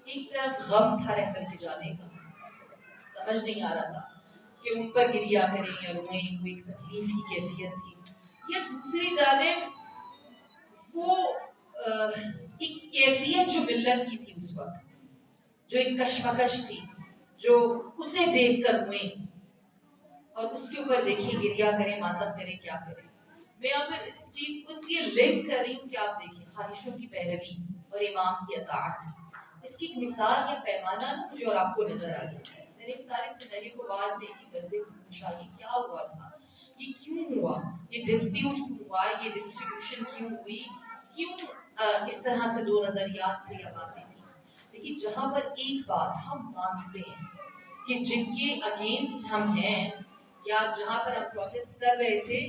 ایک طرف غم تھا رحمت کے جانے کا, سمجھ نہیں آ رہا تھا کہ ان پر گریا کریں یا روئیں, کوئی تکلیف کی کیفیت تھی. یا دوسری جانب وہ ایک کیفیت جو ملت کی تھی اس وقت, جو ایک کشمکش تھی, جو اسے دیکھ کر ہوئیں اور اس کے اوپر دیکھیں گریا کریں, ماتم کریں, کیا کریں. میں اگر اس چیز کو اس لیے لنک کر رہی ہوں کہ آپ دیکھیں خواہشوں کی پیروی اور امام کی اطاعت, اس کی ایک مثال یا پیمانہ مجھے اور آپ کو نظر آ گیا ہے. میں نے اس سارے سینیریو کو بعد میں ایک بندے سے پوچھا یہ کیا ہوا تھا, یہ کیوں ہوا, یہ ڈسپیوٹ کیوں ہوا, یہ ڈسٹریبیوشن کیوں ہوئی, کیوں اس طرح سے دو نظریات تھے یا باتیں تھیں. لیکن جہاں پر ایک بات ہم مانتے ہیں کہ جن کے اگینسٹ ہم ہیں یا جہاں پر ہم پروٹیسٹ کر رہے تھے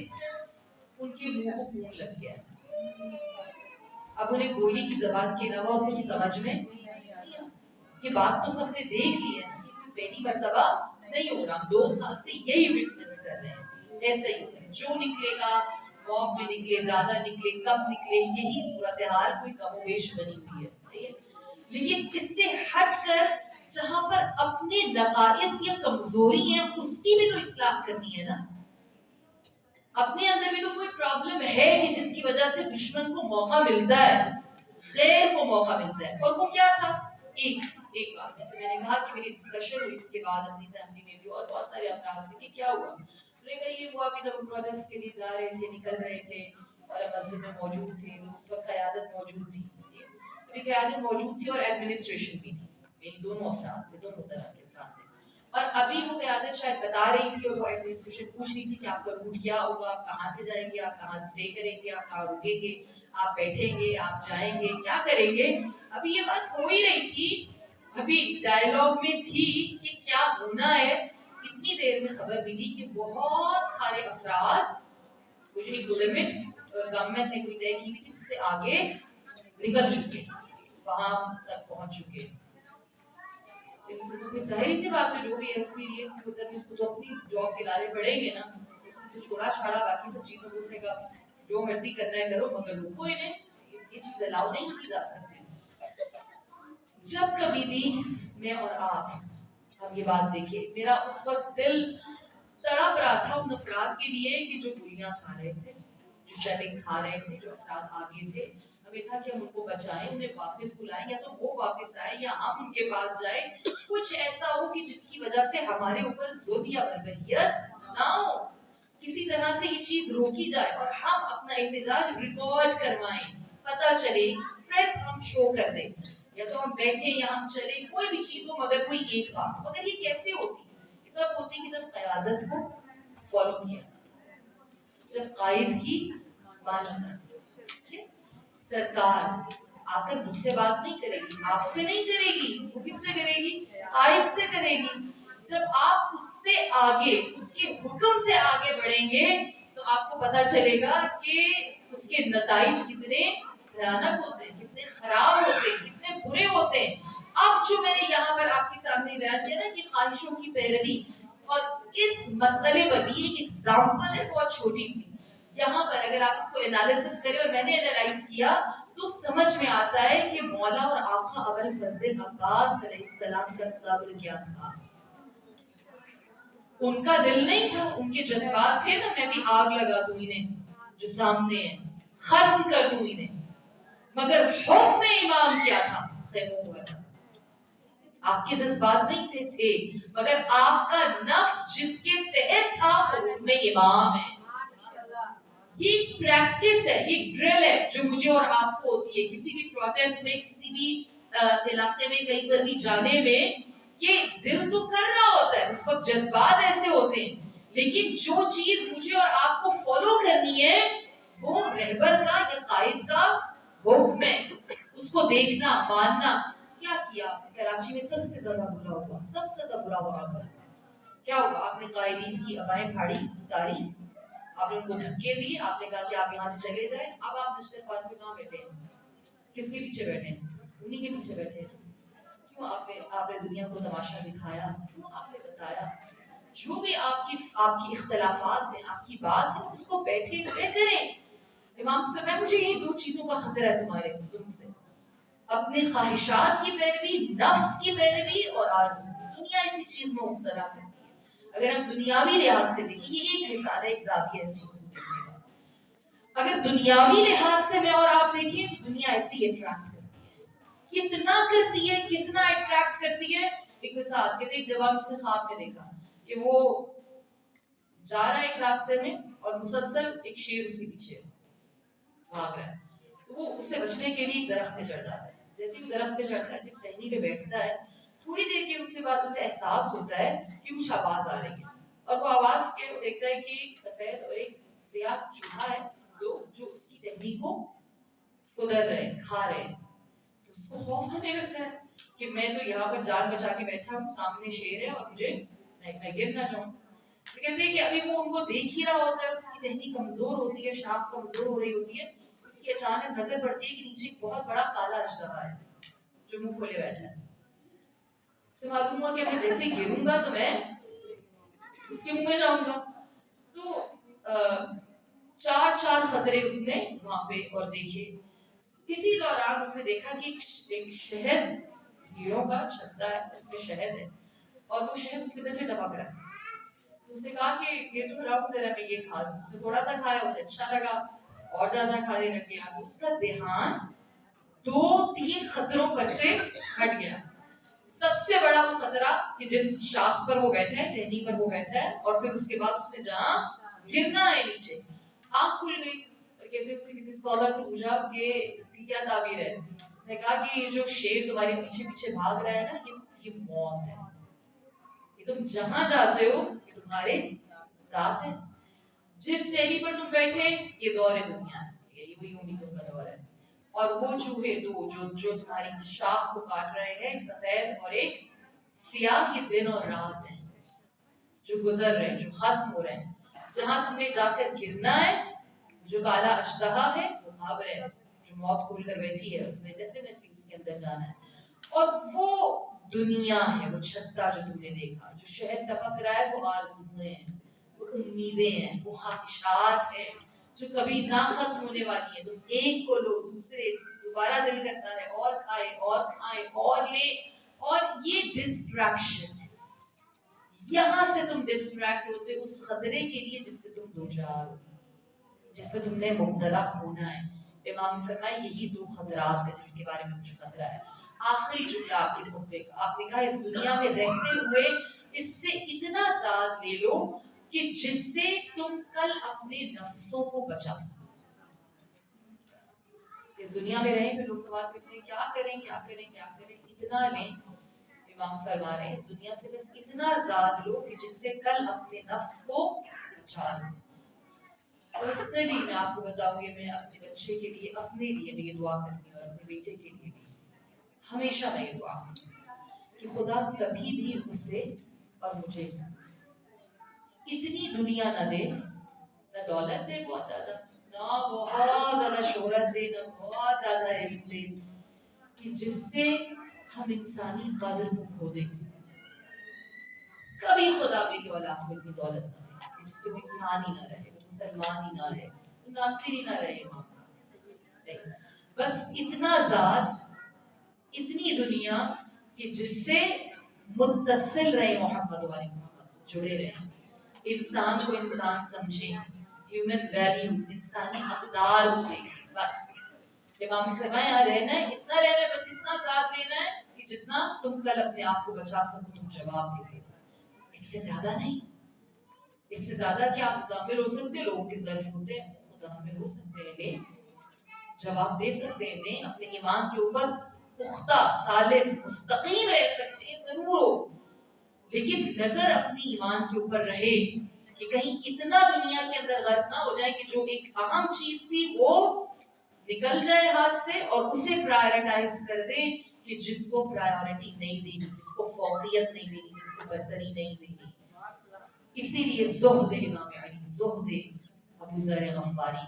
ان کے منہ کو خون لگ گیا, اب انہیں گولی کی زبان کے علاوہ کچھ سمجھ میں یہ بات تو سب نے دیکھ لی ہے, پہلی مرتبہ نہیں ہو رہا, 2 سال سے یہی وٹنس کر رہے ہیں. ایسا ہی ہوتا ہے, جو نکلے گا موب میں نکلے, زیادہ نکلے, کم نکلے, یہی صورتحال کوئی کم و بیش بنی ہوئی ہے. لیکن اس سے ہٹ کر جہاں پر اپنے نقائص یا کمزوری ہیں اس کی بھی تو اصلاح کرنی ہے نا. اپنے اندر بھی تو کوئی پرابلم ہے کہ جس کی وجہ سے دشمن کو موقع ملتا ہے, غیر کو موقع ملتا ہے. اور وہ کیا تھا, ایک بات جیسے میں نے کہا کہ میری ڈسکشن ہوئی اس کے بعد اپنی فیملی میں بھی اور بہت سارے افراد سے کہ کیا ہوا. میں نے کہا یہ ہوا کہ جب پروٹیسٹ کے لیے جا رہے تھے, نکل رہے تھے اور مسجد میں موجود تھے, اس وقت قیادت موجود تھی, ابھی قیادت موجود تھی اور ایڈمنسٹریشن بھی تھی, یعنی دونوں افراد تھے, دونوں طرح کے افراد تھے. اور ابھی وہ قیادت شاید بتا رہی تھی اور وہ ایڈمنسٹریشن پوچھ رہی تھی کہ آپ کا روٹ کیا ہوگا, آپ کہاں سے جائیں گے, آپ کہاں اسٹے کریں گے, آپ کہاں رکیں گے, آپ بیٹھیں گے, آپ جائیں گے, کیا کریں گے. ابھی یہ بات ہو ہی رہی تھی, ابھی ڈائلاگ میں تھی کہ کیا ہونا ہے. اتنی دیر میں خبر ملی کہ بہت سارے افراد کچھ ایک لمٹ گورنمنٹ نے کوئی طے کی تھی اس سے آگے نکل چکے, وہاں تک پہنچ چکے. ظاہر سی بات ہے جو بھی ایکسپیرینس ہوتا ہے اس کو تو اپنی جاب کے لارے پڑیں گے نا, تو چھوڑا چھاڑا باقی سب چیزوں کو سے کا جو مرضی کرنا ہے کرو, مگر روکو انہیں, یہ چیز الاؤ نہیں کی جا سکتی. جب کبھی بھی میں اور آپ یہ بات دیکھیں, میرا اس وقت دل تڑپ رہا تھا ان افراد کے لیے کہ جو گولیاں کھا رہے تھے, جو شیلنگ کھا رہے تھے, جو افراد آگے تھے. ہمیں تھا کہ ہم ان کو بچائیں, انہیں واپس بلائیں, یا تو وہ واپس آئیں یا ہم ان کے پاس جائیں. کچھ ایسا ہو کہ جس کی وجہ سے ہمارے اوپر ظلم یا بربریت نہ ہو, کسی طرح سے یہ چیز روکی جائے اور ہم اپنا احتجاج ریکارڈ کروائیں, پتہ چلے, اسٹرینتھ ہم شو کر دیں. یا تو ہم بیٹھیں یا ہم چلیں, کوئی بھی چیز ہو مگر کوئی ایک بات. مگر یہ کیسے ہوتی ہے؟ یہ تب ہوتی ہے کہ جب قیادت کو فالو کیا, جب قائد کی مانی جاتی ہے. سرکار آ کر مجھ سے بات نہیں کرے گی, آپ سے نہیں کرے گی, وہ کس سے کرے گی؟ قائد سے کرے گی. جب آپ اس سے آگے, اس کے حکم سے آگے بڑھیں گے تو آپ کو پتا چلے گا کہ اس کے نتائج کتنے بھیانک ہوتے ہیں, کتنے خراب ہوتے ہیں, کتنے برے ہوتے ہیں. اب جو میں نے یہاں پر آپ کے سامنے بیان کیا نا کہ خواہشوں کی پیروی, اور اس مسئلے پر بھی ایک ایگزامپل ہے بہت چھوٹی سی. یہاں پر اگر آپ اس کو انالیسس کریں, اور میں نے انالائز کیا, تو سمجھ میں آتا ہے کہ مولا اور آقا ابوالفضل عباس علیہ السلام کا صبر کیا تھا. ان کا دل نہیں تھا, ان کے جذبات تھے نا, میں بھی آگ لگا دوں انہیں جو سامنے ہیں, ختم کر دوں انہیں. مگر حکم امام کیا تھا؟ خیموں والا. آپ کے جذبات نہیں تھے, مگر آپ کا نفس جس کے تحت تھا وہ حکم امام ہے. یہ پریکٹس ہے, یہ ڈرل ہے جو مجھے اور آپ کو ہوتی ہے کسی بھی پروٹیسٹ میں, کسی بھی علاقے میں, کہیں پر بھی جانے میں. یہ دل تو کر رہا ہوتا ہے, اس وقت جذبات ایسے ہوتے ہیں, لیکن جو چیز مجھے اور آپ کو فالو کرنی ہے وہ رہبر کا یا قائد کا حکم ہے. اس کو دیکھنا, ماننا. کیا کیا آپ نے؟ کراچی میں سب سے زیادہ برا ہوا, سب سے زیادہ برا وہاں پر کیا ہوا؟ آپ نے قائدین کی ابائیں پھاڑی, اتاری, آپ نے ان کو دھکے دیے, آپ نے کہا کہ آپ یہاں سے چلے جائیں. اب آپ نشتر پار پہ کہاں بیٹھے ہیں؟ کس کے پیچھے بیٹھے ہیں؟ انہی کے پیچھے بیٹھے ہیں. کیوں آپ نے دنیا کو تماشا دکھایا؟ کیوں آپ نے بتایا؟ جو بھی آپ کی اختلافات ہیں, آپ کی بات ہے, اس کو بیٹھے ہوئے کریں. امام سے میں, مجھے یہ دو چیزوں کا خطرہ ہے تم سے, اپنے خواہشات کی پیروی, نفس کی پیروی, اور آرزو. دنیا اسی چیز میں مبتلا ہے. اگر ہم دنیاوی لحاظ سے دیکھیں, یہ ایک مثال ہے, ایک زاویہ اس چیز کو دیکھنے کا. اگر دنیاوی لحاظ سے میں اور آپ دیکھیں تو دنیا ایسی اٹریکٹ کرتی ہے, کتنا کرتی ہے, کتنا اٹریکٹ کرتی ہے. ایک مثال کہتے ایک جوان اس نے خواب میں دیکھا کہ وہ جا رہا ہے ایک راستے میں اور مسلسل ایک شیر اس کے پیچھے بھاگ رہا ہے. تو وہ اس سے بچنے کے لیے درخت پہ چڑھ جاتا ہے. جیسے وہ درخت پہ چڑھتا ہے, جس ٹہنی پہ بیٹھتا ہے, تھوڑی دیر کے اس کے بعد اسے احساس ہوتا ہے کہ کچھ آواز آ رہی ہے, اور وہ آواز کے وہ دیکھتا ہے کہ ایک سفید اور ایک سیاہ چوہا ہے جو اس کی ٹہنی کو کدر رہے, کھا رہے. تو اس کو خوف آنے لگتا ہے کہ میں تو یہاں پر جان بچا کے بیٹھا ہوں, سامنے شیر ہے اور مجھے میں گر نہ جاؤں. تو کہتے ہیں کہ ابھی وہ ان کو دیکھ ہی رہا ہوتا ہے, اس کی ٹہنی کمزور ہوتی ہے, شاخ کمزور ہو رہی ہوتی ہے. اس کی اچانک نظر پڑتی ہے کہ نیچے ایک بہت بڑا کالا اژدہا ہے جو منہ کھولے بیٹھا ہے. اسے معلوم ہوا کہ میں جیسے گروں گا تو میں اس کے منہ میں جاؤں گا. تو چار خطرے اس نے وہاں پہ اور دیکھے. اسی دوران اس نے دیکھا کہ ایک شہد ہیروں کا چھتا ہے, اس میں شہد ہے, اور وہ شہد اس کے اندر سے ٹپک رہا ہے. تو اس نے کہا کہ یہ تو رب تیرا میں یہ کھا لوں. تو تھوڑا سا کھایا, اسے اچھا لگا, اور زیادہ کھانے لگ گیا. اس کا دھیان 2-3 خطروں پر سے ہٹ گیا. سب سے بڑا وہ خطرہ کہ جس شاخ پر وہ بیٹھا ہے, ٹہنی پر وہ بیٹھا ہے, اور پھر اس کے بعد اس نے جہاں گرنا ہے نیچے, آنکھ کھل گئی. اور کہتے اس نے کسی اسکالر سے پوچھا کہ اس کی کیا تعبیر ہے. اس نے کہا کہ یہ جو شیر تمہارے پیچھے پیچھے بھاگ رہا ہے نا, یہ موت ہے, کہ تم جہاں جاتے ہو یہ تمہارے ساتھ ہے. جس چہری پر تم بیٹھے یہ دور دنیا ہے, یہی وہی امیدوں کا دور ہے. اور وہ چوہے دو جو تمہاری شاخ کو کاٹ رہے ہیں, ایک سفید اور ایک سیاہ, یہ دن اور رات ہیں جو گزر رہے ہیں, جو ختم ہو رہے ہیں. جہاں تم نے جا کر گرنا ہے, جو کالا اشتہا ہے وہ بھاگ رہے ہیں, جو موت کھول کر بیٹھی ہے تمہیں ڈیفینیٹلی اس کے اندر جانا ہے. اور وہ دنیا ہے, وہ چھتا جو تم نے دیکھا, جو شہد ٹپک رہا ہے, وہ آرزویں ہیں, وہ امیدیں ہیں, وہ خواہشات ہیں جو کبھی نہ ختم ہونے والی ہیں. تم ایک کو لو, دوسرے دوبارہ دل کرتا ہے اور کھائے اور کھائے اور لے, اور یہ ڈسٹریکشن ہے. یہاں سے تم ڈسٹریکٹ ہوتے اس خطرے کے لیے جس سے تم دوچار ہو, جس سے تم نے مبتلا ہونا ہے. امام نے فرمایا یہی دو خطرات ہیں جس کے بارے میں مجھے خطرہ ہے. آخری جملہ آپ کے خطبے کا, آپ نے کہا اس دنیا میں رہتے ہوئے اس سے اتنا ساتھ لے لو کہ جس سے تم کل اپنے نفسوں کو بچا سکو. اس دنیا میں رہیں پھر لوگ سوال کرتے ہیں کیا کریں کیا کریں کیا کریں, اتنا لیں. امام فرما رہے ہیں اس دنیا سے بس اتنا زاد لو کہ جس سے کل اپنے نفس کو بچا لو. اور اس سے بھی میں آپ کو بتاؤں گی, میں اپنے بچے کے لیے, اپنے لیے بھی یہ دعا کرتی ہوں, اور اپنے بیٹے کے لیے بھی ہمیشہ میں یہ دعا کرتی ہوں کہ خدا کبھی بھی اسے اور مجھے اتنی دنیا نہ دے, نہ دولت دے بہت زیادہ, نہ بہت زیادہ شہرت دے, نہ بہت زیادہ علم دے, کہ جس سے ہم انسانی قدر کو کھو دیں. کبھی خدا بھی اولاد کو اتنی دولت نہ دے جس سے وہ انسان ہی نہ رہے, مسلمان ہی نہ رہے, ناصر ہی نہ رہے. بس اتنا ذات, اتنی دنیا کہ جس سے متصل رہے, محمد والے محمد سے جڑے رہے, انسان کو انسان سمجھیں, ہیومن ویلیوز, انسانی اقدار کو دیکھیں. بس امام نے فرمایا یہاں رہنا ہے, اتنا رہنا ہے, بس اتنا ساتھ لینا ہے کہ جتنا تم کل اپنے آپ کو بچا سکو, تم جواب دے سکو. اس سے زیادہ نہیں. اس سے زیادہ کیا متعامل ہو سکتے, لوگوں کے ظرف ہوتے ہیں, متعامل ہو سکتے ہیں, لے جواب دے سکتے ہیں, لیں اپنے ایمان کے اوپر پختہ, سالم, مستقیم رہ سکتے ہیں ضرور ہو, لیکن نظر اپنی ایمان کے اوپر رہے کہ کہیں اتنا دنیا کے اندر غرق نہ ہو جائے کہ جو ایک اہم چیز تھی وہ نکل جائے ہاتھ سے, اور اسے پرائیورٹائز کر دیں کہ جس کو پرائیورٹی نہیں دینی, جس کو فوقیت نہیں دینی, جس کو برتری نہیں دینی. اسی لیے زہد امام علی, زہد ابو ذر غفاری,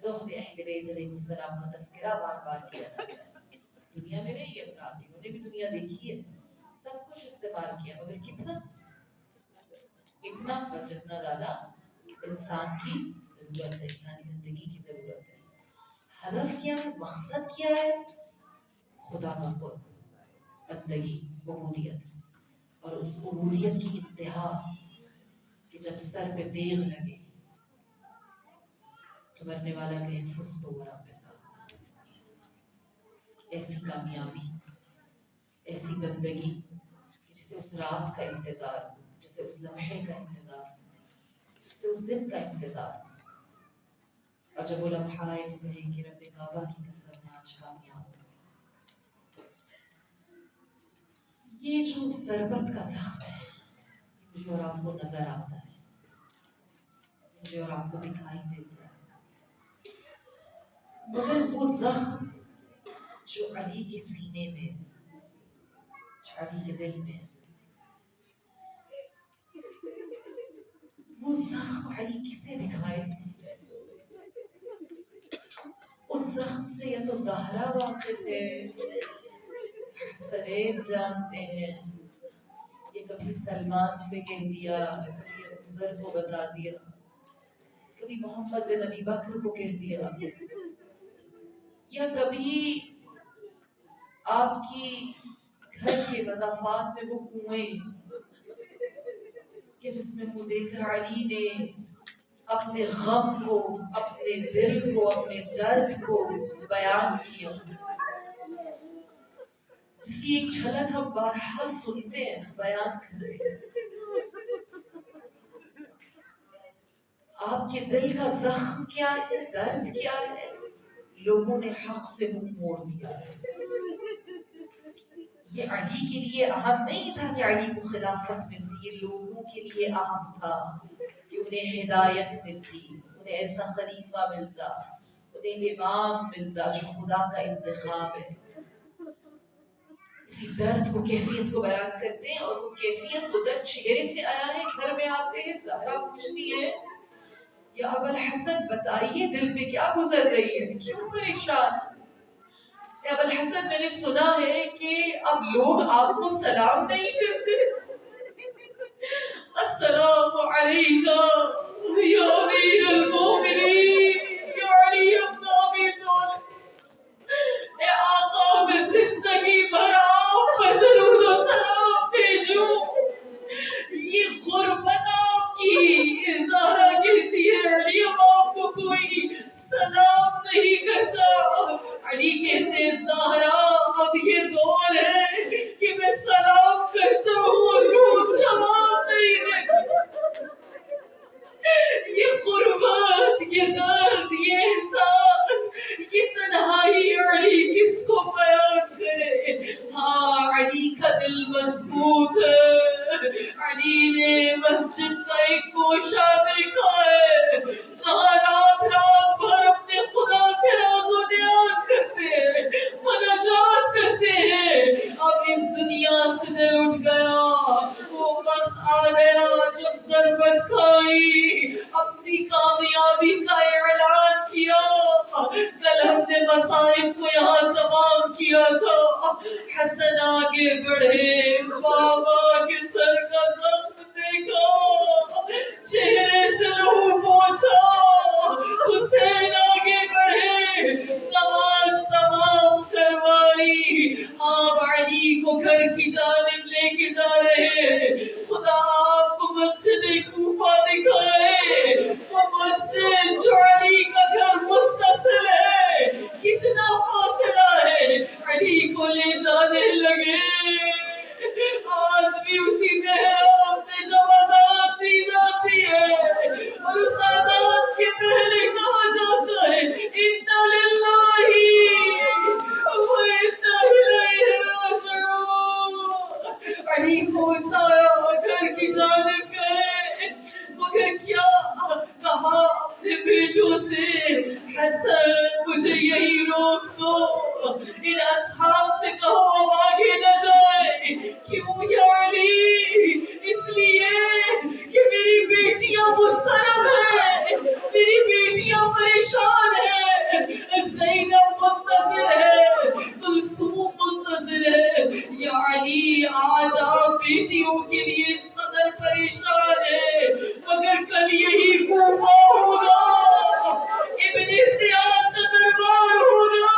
زہد اہل بیت علیہ السلام کا تذکرہ بار بار کیا جاتا ہے. دنیا میں نہیں ہے افراد, انہوں نے بھی دنیا دیکھی ہے, سب کچھ استعمال کیا, مگر کتنا, اتنا بس جتنا زیادہ انسان کی ضرورت ہے, انسانی زندگی کی ضرورت ہے. ہدف کیا ہے, مقصد کیا ہے, خدا کا قرب, بندگی, عبودیت. اور اس عبودیت کی انتہا کہ جب سر پہ تیغ لگے تو مرنے والا کہ فست ہو رہا پیدا. ایسی کامیابی, ایسی بندگی جسے اس رات کا انتظار, جسے اس لمحے کا انتظار, جسے اس دن کا انتظار. اور جب وہ لمحہ آئے تو کہیں کہ رب کعبہ کی قسم میں آج کامیاب ہو. یہ جو ضربت کا زخم ہے مجھے اور آپ کو نظر آتا ہے, مجھے اور آپ کو دکھائی دیتا ہے, مگر وہ زخم جو علی کے سینے میں, جو علی کے دل میں, وہ زخم علی کسے دکھائے تھے؟ اس زخم سے یا تو زہرا واقف ہے, حسنین جانتے ہیں, یہ کبھی سلمان سے کہہ دیا, کبھی ابو ذر کو بتا دیا, کبھی محمد بن ابی بکر کو کہہ دیا, یا کبھی آپ کی گھر کے مضافات میں وہ کنویں کہ جس میں وہ دیکھ کر علی نے اپنے غم کو, اپنے دل کو, اپنے درد کو بیان کیا, جس کی ایک جھلک ہم بارہا سنتے ہیں, بیان کرتے ہیں. آپ کے دل کا زخم کیا ہے, درد کیا ہے, لوگوں نے حق سے منہ موڑ دیا. یہ علی کے لیے اہم نہیں تھا کہ علی کو خلافت ملتی یہ لوگوں کے لیے اہم تھا کہ انہیں ہدایت ملتی، انہیں ایسا خلیفہ ملتا، انہیں امام ملتا جو خدا کا انتخاب ہے۔ اسی درد کو، کیفیت کو بیان کرتے ہیں، اور وہ کیفیت کو درد چہرے سے آیا ہے۔ گھر میں آتے ہیں، زہرا پوچھتی ہے یا ابوالحسن بتائیے دل پہ کیا گزر رہی ہے، کیوں پریشان؟ ابوالحسن میں نے سنا ہے کہ اب لوگ آپ کو سلام نہیں کرتے۔ السلام علیکہ یا امیر المومنین یا علی ابن ابی طالب، اے آقا میں زندگی بھر آپ پر درود و سلام بھیجوں، یہ غربت آپ کی۔ زہرا کہتی ہے علی اب آپ کو کوئی سلام نہیں کرتا۔ علی کہتے ہیں زہرا اب یہ دور ہے کہ میں سلام کرتا ہوں، لوگ جواب نہیں دیتے۔ یہ غربت، یہ درد، یہ احساس، یہ تنہائی علی کس کو بیان کرے؟ ہاں علی کا دل مضبوط ہے۔ علی نے مسجد کا ایک گوشہ دیکھا ہے جہاں رات رات بھر اپنے خدا سے راز و نیاز کرتے ہیں، مناجات کرتے ہیں۔ اب اس دنیا سے دل اٹھ گیا، وہ وقت آ گیا جب ضربت کھائی، اپنی کامیابی کا اعلان کیا۔ کل ہم نے مصائب کو یہاں تمام کیا تھا۔ حسن آگے بڑھے، بابا کے سر کا زخم دیکھا، چہرے سے لہو پوچھا۔ حسین آگے بڑھے، نماز تمام کروائی، آپ علی کو گھر کی جانب لے کے جا رہے۔ خدا آپ کو مسجد کوفہ دکھائے، وہ مسجد جو علی کا گھر متصل ہے، کتنا فاصلہ ہے، علی کو لے جانے لگے۔ آج بھی اسی محراب میں جب اذان دی جاتی ہے اور اس اذان کے پہلے کہا جاتا ہے اِنَّ لِلَّهِ وَإِنَّا إِلَيْهِ رَاجِعُونَ، علی کو اٹھایا، گھر کی جانب گئے، مگر کیا کہا اپنے بیٹوں سے؟ حسن مجھے یہی روک دو، ان اصحاب سے کہو اب آگے نہ جائے۔ کیوں یا علی؟ اس لیے کہ میری بیٹیاں مضطرب ہیں، میری بیٹیاں پریشان ہیں، زینب منتظر ہے، کلثوم منتظر ہے۔ یا علی آج آپ بیٹیوں کے لیے اس قدر پریشان ہیں، مگر کل یہی کوفہ ہوگا، ابن زیاد کا دربار ہوگا،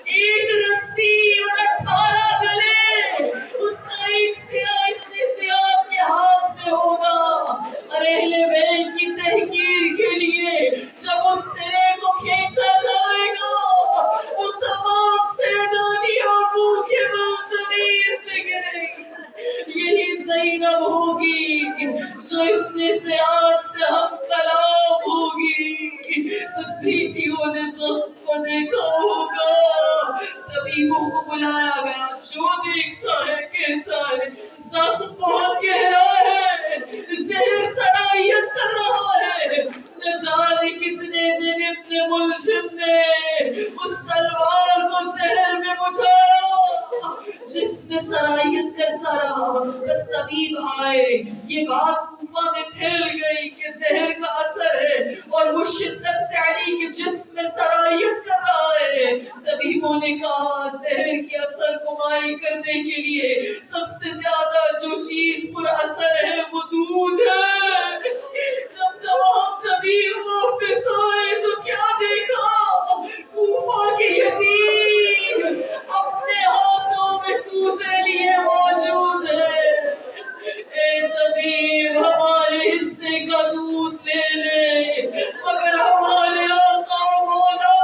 ایک رسی اور 18 گلے، اس کا ایک سرا ابن زیاد کے ہاتھ میں ہوگا۔ اور اہل بیت کی تحقیر کے لیے جب اس سرے کو کھینچا جائے گا، وہ تمام سیدانیاں منہ کے بل زمین پہ گریں گی۔ یہی زینب ہوگی جو ابن زیاد سے ہم کلام ہوگی۔ اس بیٹیوں نے زخم کو دیکھا ہوگا، طبیبوں کو بلایا گیا، جو دیکھتا ہے کہتا ہے زخم بہت گہرا ہے، زہر سرائیت کر رہا ہے۔ نہ جانے کتنے دن ابن ملجم نے اس تلوار کو زہر میں بجھایا، جس میں سرائیت کرتا رہا۔ بس طبیب آئے، یہ بات کوفہ میں پھیل گئی کہ زہر کا اثر ہے اور وہ شدت سے علی کے جسم میں سرائیت کر رہا ہے۔ طبیبوں نے کہا زہر کے اثر کو مائع کرنے کے لیے سب سے زیادہ جو چیز پر اثر ہے وہ دودھ ہے۔ جب تمام طبیب واپس آئے تو کیا دیکھا؟ کوفہ کے یتیم اپنے ہاتھوں میں کوزے لیے موجود ہے۔ اے طبیب ہمارے حصے کا دودھ لے لے، مگر ہمارے آقا مولا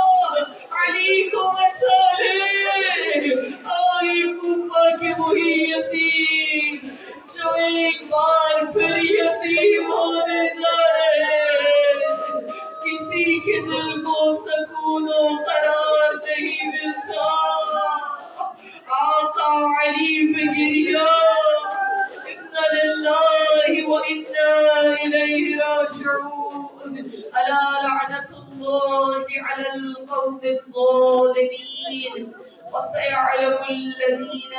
راجعون ألا لعنة الله على القوم الظالمين وسيعلم الذين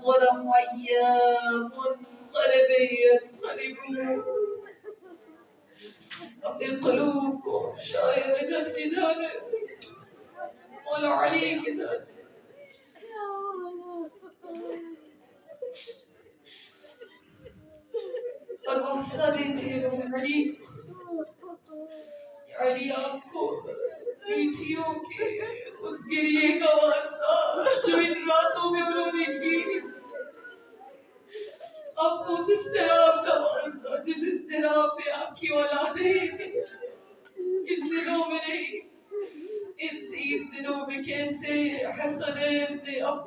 ظلموا أي منقلب ينقلبون. اپنے قلوب کو شاید نجات کی جانب مولا علی کی جانب اور واسطہ دیجیے مولا علی. علی آپ کو بیٹیوں کے اس گریے کا واسطہ جو ان راتوں میں انہوں نے کی، آپ کو اس اضطراب کا واسطہ جس اضطراب میں آپ کی اولادیں ان دنوں میں نہیں، ان 3 دنوں میں کیسے حسنین نے